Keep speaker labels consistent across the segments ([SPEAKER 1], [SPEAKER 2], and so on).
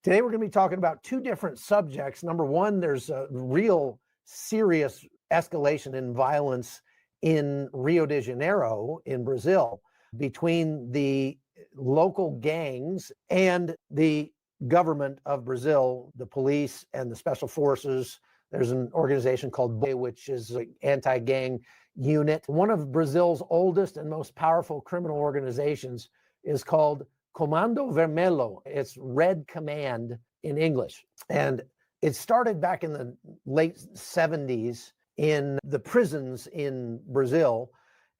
[SPEAKER 1] Today, we're going to be talking about two different subjects. Number one, there's a real serious escalation in violence in Rio de Janeiro in Brazil between the local gangs and the government of Brazil, the police and the special forces. There's an organization called BOE, which is an anti-gang unit. One of Brazil's oldest and most powerful criminal organizations is called Comando Vermelho. It's Red Command in English. And it started back in the late 70s in the prisons in Brazil.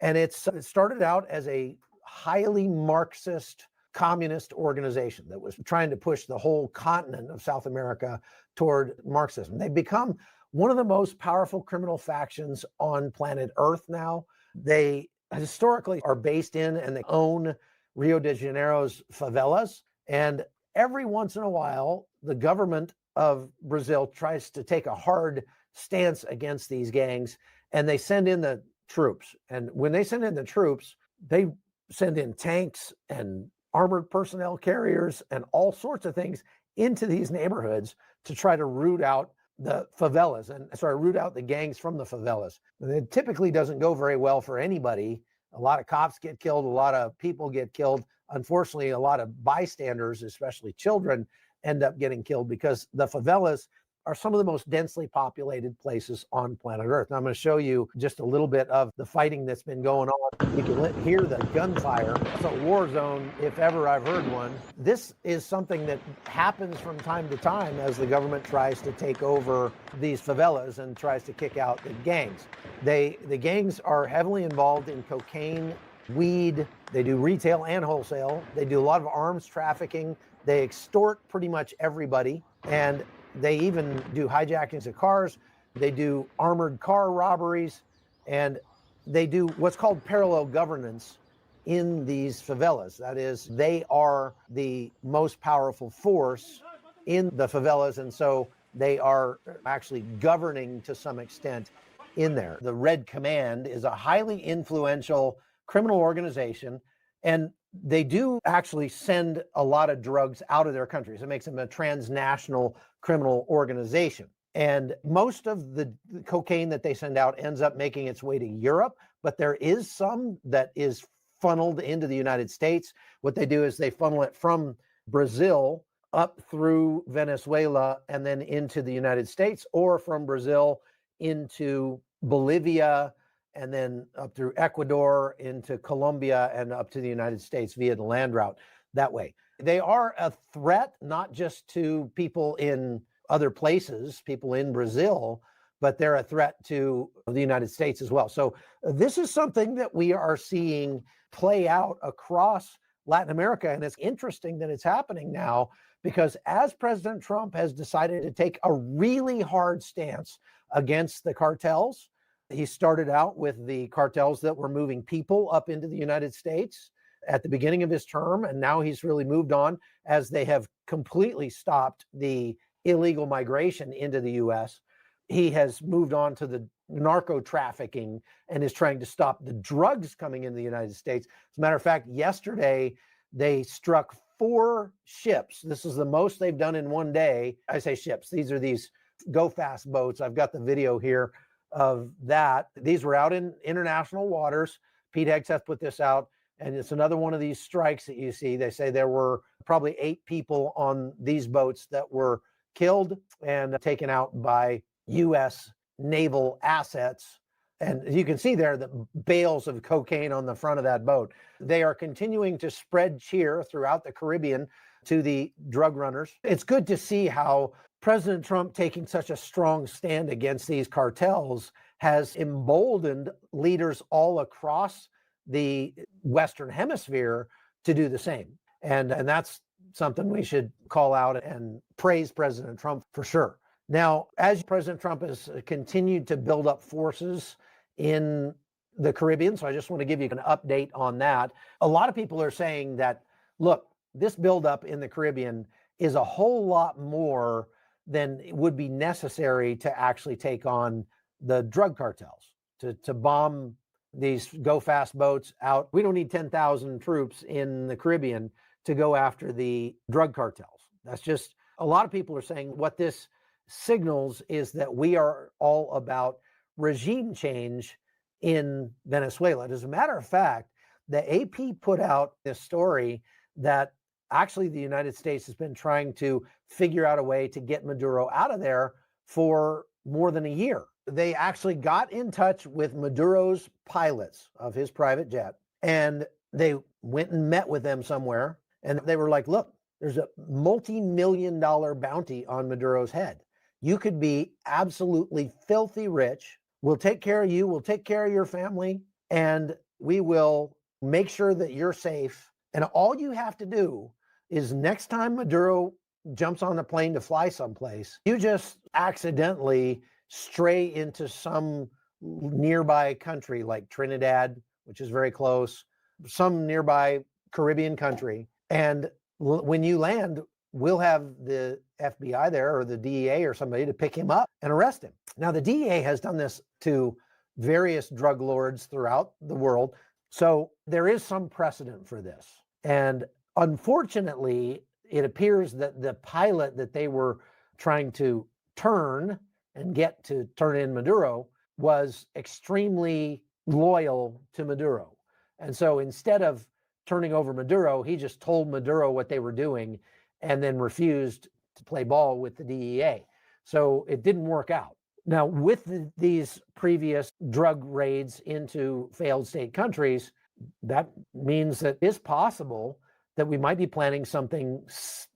[SPEAKER 1] And it started out as a highly Marxist communist organization that was trying to push the whole continent of South America toward Marxism. They've become one of the most powerful criminal factions on planet Earth now. They historically are based in and they own Rio de Janeiro's favelas. And every once in a while, the government of Brazil tries to take a hard stance against these gangs, and they send in the troops. And when they send in the troops, they send in tanks and armored personnel carriers and all sorts of things into these neighborhoods to try to root out the favelas and root out the gangs from the favelas. And it typically doesn't go very well for anybody. A lot of cops get killed, a lot of people get killed. Unfortunately, a lot of bystanders, especially children, end up getting killed because the favelas are some of the most densely populated places on planet Earth. Now, I'm going to show you just a little bit of the fighting that's been going on. You can hear the gunfire. It's a war zone, if ever I've heard one. This is something that happens from time to time as the government tries to take over these favelas and tries to kick out the gangs. The gangs are heavily involved in cocaine, weed. They do retail and wholesale. They do a lot of arms trafficking. They extort pretty much everybody. And they even do hijackings of cars. They do armored car robberies. And they do what's called parallel governance in these favelas. That is, they are the most powerful force in the favelas. And so they are actually governing to some extent in there. The Red Command is a highly influential criminal organization, and they do actually send a lot of drugs out of their countries. It makes them a transnational criminal organization. And most of the cocaine that they send out ends up making its way to Europe, but there is some that is funneled into the United States. What they do is they funnel it from Brazil up through Venezuela and then into the United States, or from Brazil into Bolivia, and then up through Ecuador into Colombia and up to the United States via the land route that way. They are a threat, not just to people in other places, people in Brazil, but they're a threat to the United States as well. So this is something that we are seeing play out across Latin America. And it's interesting that it's happening now because as President Trump has decided to take a really hard stance against the cartels, he started out with the cartels that were moving people up into the United States at the beginning of his term, and now he's really moved on as they have completely stopped the illegal migration into the U.S. He has moved on to the narco-trafficking and is trying to stop the drugs coming into the United States. As a matter of fact, yesterday they struck 4 ships. This is the most they've done in one day. I say ships. These are these go-fast boats. I've got the video here of that. These were out in international waters. Pete Hegseth put this out, and it's another one of these strikes that you see. They say there were probably 8 people on these boats that were killed and taken out by U.S. naval assets. And you can see there the bales of cocaine on the front of that boat. They are continuing to spread cheer throughout the Caribbean to the drug runners. It's good to see how President Trump taking such a strong stand against these cartels has emboldened leaders all across the Western Hemisphere to do the same. And that's something we should call out and praise President Trump for sure. Now, as President Trump has continued to build up forces in the Caribbean, so I just want to give you an update on that. A lot of people are saying that, look, this buildup in the Caribbean is a whole lot more than it would be necessary to actually take on the drug cartels, to bomb these go-fast boats out. We don't need 10,000 troops in the Caribbean to go after the drug cartels. That's just A lot of people are saying what this signals is that we are all about regime change in Venezuela. As a matter of fact, the AP put out this story that actually the United States has been trying to figure out a way to get Maduro out of there for more than a year. They actually got in touch with Maduro's pilots of his private jet, and they went and met with them somewhere. And they were like, look, there's a multi-million-dollar bounty on Maduro's head. You could be absolutely filthy rich. We'll take care of you. We'll take care of your family. And we will make sure that you're safe. And all you have to do is next time Maduro jumps on a plane to fly someplace, you just accidentally stray into some nearby country like Trinidad, which is very close, some nearby Caribbean country. And when you land, we'll have the FBI there or the DEA or somebody to pick him up and arrest him. Now, the DEA has done this to various drug lords throughout the world. So there is some precedent for this. And unfortunately, it appears that the pilot that they were trying to turn and get to turn in Maduro was extremely loyal to Maduro. And so instead of turning over Maduro, he just told Maduro what they were doing and then refused to play ball with the DEA. So it didn't work out. Now, with these previous drug raids into failed state countries, that means that it's possible that we might be planning something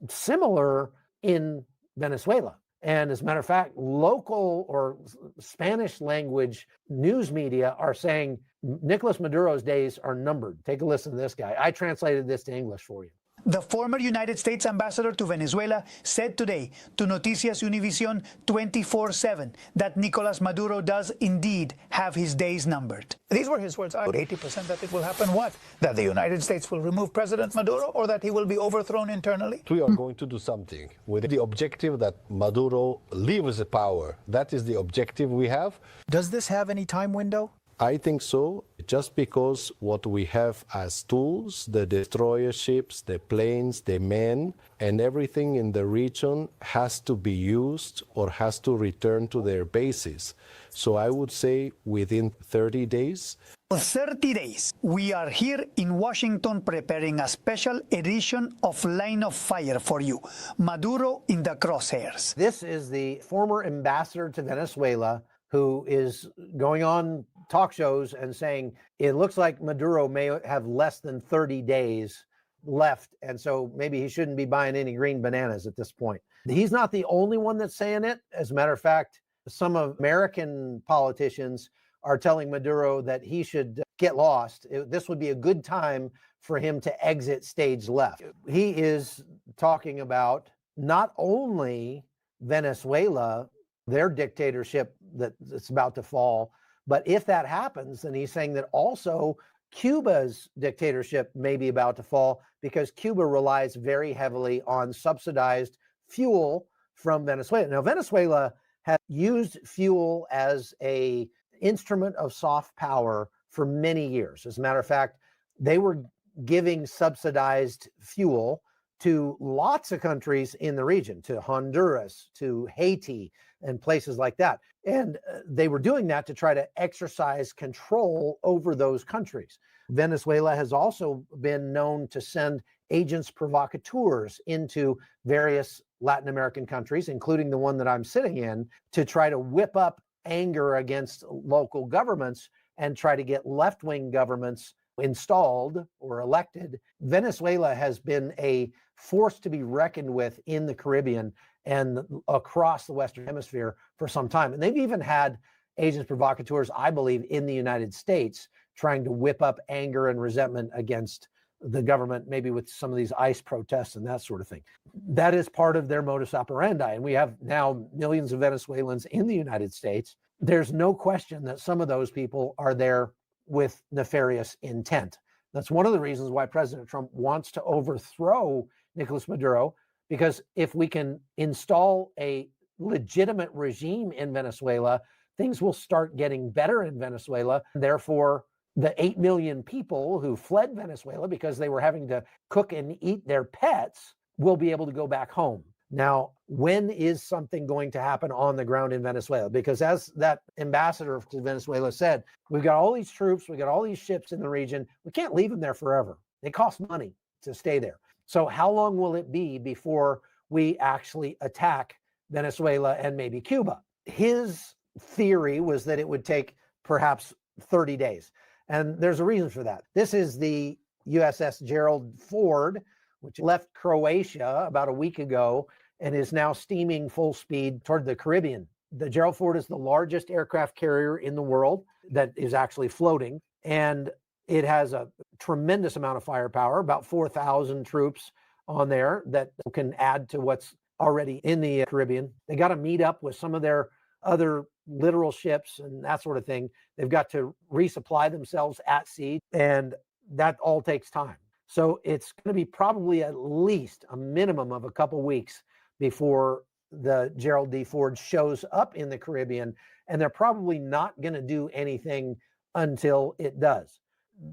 [SPEAKER 1] similar in Venezuela. And as a matter of fact, local or Spanish language news media are saying Nicolas Maduro's days are numbered. Take a listen to this guy. I translated this to English for you.
[SPEAKER 2] The former United States ambassador to Venezuela said today to Noticias Univision 24/7 that Nicolas Maduro does indeed have his days numbered. These were his words. 80% that it will happen what? That the United States will remove President Maduro or that he will be overthrown internally?
[SPEAKER 3] We are going to do something with the objective that Maduro leaves the power. That is the objective we have.
[SPEAKER 2] Does this have any time window?
[SPEAKER 3] I think so, just because what we have as tools, the destroyer ships, the planes, the men, and everything in the region has to be used or has to return to their bases. So I would say within 30 days.
[SPEAKER 2] 30 days. We are here in Washington preparing a special edition of Line of Fire for you. Maduro in the crosshairs.
[SPEAKER 1] This is the former ambassador to Venezuela who is going on talk shows and saying it looks like Maduro may have less than 30 days left. And so maybe he shouldn't be buying any green bananas at this point. He's not the only one that's saying it. As a matter of fact, some American politicians are telling Maduro that he should get lost. This would be a good time for him to exit stage left. He is talking about not only Venezuela, their dictatorship that's about to fall, but if that happens, then he's saying that also Cuba's dictatorship may be about to fall because Cuba relies very heavily on subsidized fuel from Venezuela. Now, Venezuela has used fuel as an instrument of soft power for many years. As a matter of fact, they were giving subsidized fuel to lots of countries in the region, to Honduras, to Haiti, and places like that. And they were doing that to try to exercise control over those countries. Venezuela has also been known to send agents provocateurs into various Latin American countries, including the one that I'm sitting in, to try to whip up anger against local governments and try to get left-wing governments installed or elected. Venezuela has been a force to be reckoned with in the Caribbean and across the Western Hemisphere for some time. And they've even had agents provocateurs, I believe, in the United States trying to whip up anger and resentment against the government, maybe with some of these ICE protests and that sort of thing. That is part of their modus operandi. And we have now millions of Venezuelans in the United States. There's no question that some of those people are there with nefarious intent. That's one of the reasons why President Trump wants to overthrow Nicolas Maduro, because if we can install a legitimate regime in Venezuela, things will start getting better in Venezuela. Therefore, the 8 million people who fled Venezuela because they were having to cook and eat their pets will be able to go back home. Now, when is something going to happen on the ground in Venezuela? Because as that ambassador to Venezuela said, we've got all these troops, we've got all these ships in the region. We can't leave them there forever. They cost money to stay there. So how long will it be before we actually attack Venezuela and maybe Cuba? His theory was that it would take perhaps 30 days. And there's a reason for that. This is the USS Gerald Ford, which left Croatia about a week ago and is now steaming full speed toward the Caribbean. The Gerald Ford is the largest aircraft carrier in the world that is actually floating, and it has a tremendous amount of firepower, about 4,000 troops on there that can add to what's already in the Caribbean. They got to meet up with some of their other littoral ships and that sort of thing. They've got to resupply themselves at sea, and that all takes time. So it's going to be probably at least a minimum of a couple weeks before the Gerald D. Ford shows up in the Caribbean, and they're probably not going to do anything until it does.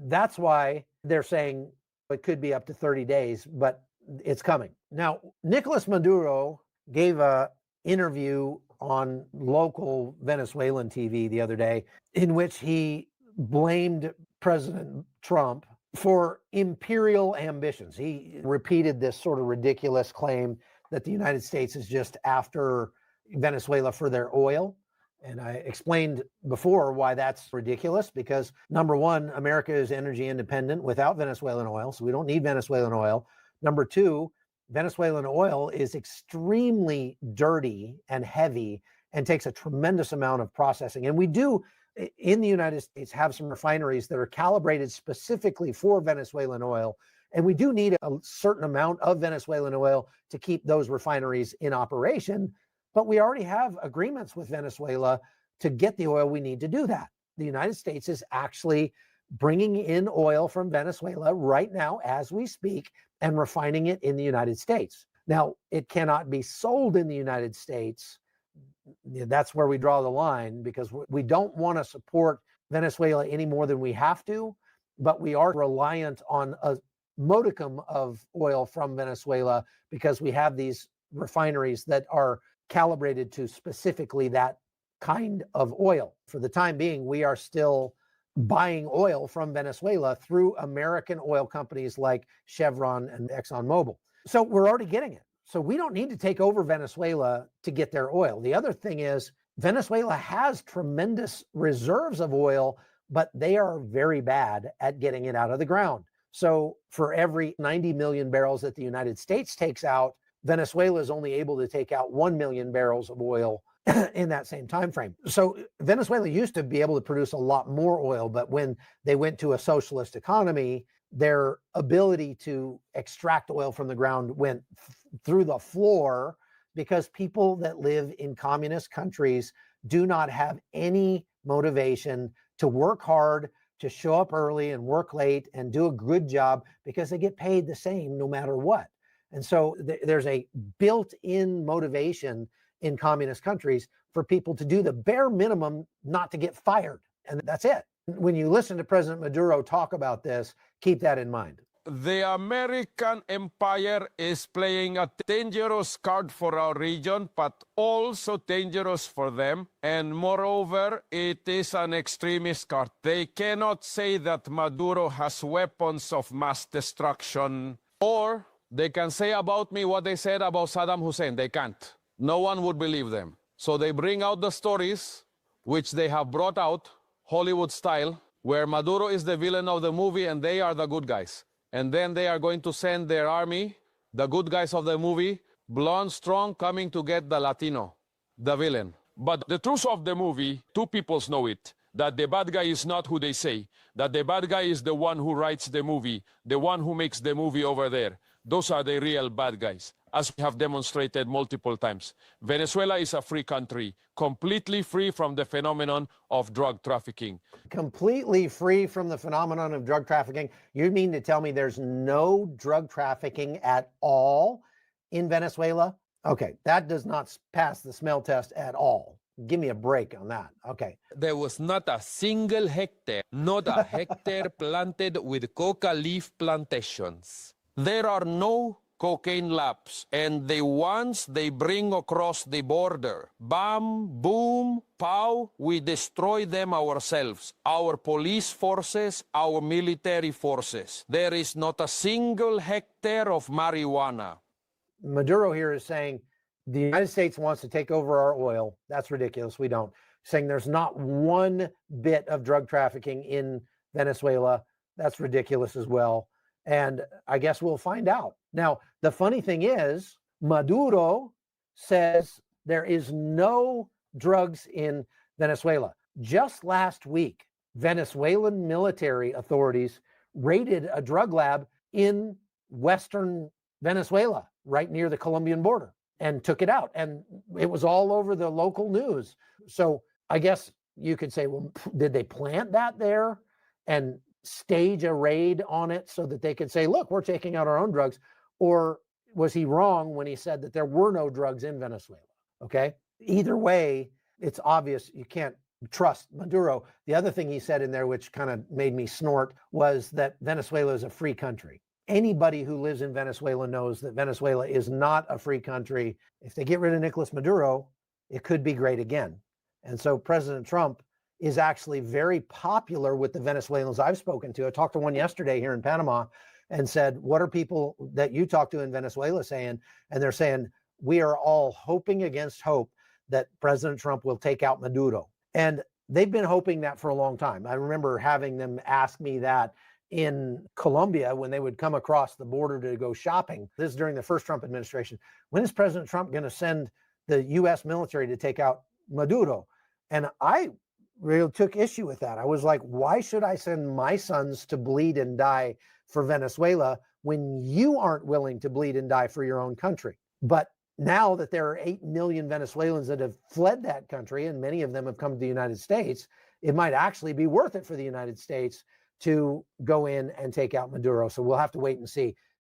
[SPEAKER 1] That's why they're saying it could be up to 30 days, but it's coming. Now, Nicolas Maduro gave an interview on local Venezuelan TV the other day in which he blamed President Trump for imperial ambitions. He repeated this sort of ridiculous claim that the United States is just after Venezuela for their oil. And I explained before why that's ridiculous, because number one, America is energy independent without Venezuelan oil, so we don't need Venezuelan oil. Number two, Venezuelan oil is extremely dirty and heavy and takes a tremendous amount of processing. And we do, in the United States, have some refineries that are calibrated specifically for Venezuelan oil. And we do need a certain amount of Venezuelan oil to keep those refineries in operation. But we already have agreements with Venezuela to get the oil we need to do that. The United States is actually bringing in oil from Venezuela right now as we speak and refining it in the United States. Now, it cannot be sold in the United States. That's where we draw the line, because we don't want to support Venezuela any more than we have to, but we are reliant on a modicum of oil from Venezuela because we have these refineries that are calibrated to specifically that kind of oil. For the time being, we are still buying oil from Venezuela through American oil companies like Chevron and ExxonMobil. So we're already getting it. So we don't need to take over Venezuela to get their oil. The other thing is Venezuela has tremendous reserves of oil, but they are very bad at getting it out of the ground. So for every 90 million barrels that the United States takes out, Venezuela is only able to take out 1 million barrels of oil in that same time frame. So Venezuela used to be able to produce a lot more oil, but when they went to a socialist economy, their ability to extract oil from the ground went through the floor, because people that live in communist countries do not have any motivation to work hard, to show up early and work late and do a good job, because they get paid the same no matter what. And so there's a built-in motivation in communist countries for people to do the bare minimum not to get fired. And that's it. When you listen to President Maduro talk about this, keep that in mind.
[SPEAKER 4] The American empire is playing a dangerous card for our region, but also dangerous for them. And moreover, it is an extremist card. They cannot say that Maduro has weapons of mass destruction, or they can say about me what they said about Saddam Hussein. They can't. No one would believe them. So they bring out the stories, which they have brought out, Hollywood style, where Maduro is the villain of the movie and they are the good guys. And then they are going to send their army, the good guys of the movie, blonde, strong, coming to get the Latino, the villain. But the truth of the movie, two peoples know it, that the bad guy is not who they say, that the bad guy is the one who writes the movie, the one who makes the movie over there. Those are the real bad guys, as we have demonstrated multiple times. Venezuela is a free country, completely free from the phenomenon of drug trafficking.
[SPEAKER 1] Completely free from the phenomenon of drug trafficking? You mean to tell me there's no drug trafficking at all in Venezuela? Okay, that does not pass the smell test at all. Give me a break on that. Okay.
[SPEAKER 4] There was not a single hectare, not a hectare planted with coca leaf plantations. There are no cocaine labs, and the ones they bring across the border, bam, boom, pow, we destroy them ourselves, our police forces, our military forces. There is not a single hectare of marijuana.
[SPEAKER 1] Maduro here is saying the United States wants to take over our oil. That's ridiculous. We don't. Saying there's not one bit of drug trafficking in Venezuela. That's ridiculous as well. And I guess we'll find out. Now, the funny thing is, Maduro says there is no drugs in Venezuela. Just last week, Venezuelan military authorities raided a drug lab in western Venezuela, right near the Colombian border, and took it out. And it was all over the local news. So I guess you could say, well, did they plant that there and stage a raid on it so that they could say, look, we're taking out our own drugs? Or was he wrong when he said that there were no drugs in Venezuela? Okay. Either way, it's obvious you can't trust Maduro. The other thing he said in there, which kind of made me snort, was that Venezuela is a free country. Anybody who lives in Venezuela knows that Venezuela is not a free country. If they get rid of Nicolas Maduro, it could be great again. And so President Trump is actually very popular with the Venezuelans I've spoken to. I talked to one yesterday here in Panama and said, what are people that you talk to in Venezuela saying? And they're saying, we are all hoping against hope that President Trump will take out Maduro. And they've been hoping that for a long time. I remember having them ask me that in Colombia when they would come across the border to go shopping. This is during the first Trump administration. When is President Trump going to send the U.S. military to take out Maduro? And I really took issue with that. I was like, why should I send my sons to bleed and die for Venezuela when you aren't willing to bleed and die for your own country? But now that there are 8 million Venezuelans that have fled that country, and many of them have come to the United States, it might actually be worth it for the United States to go in and take out Maduro. So we'll have to wait and see.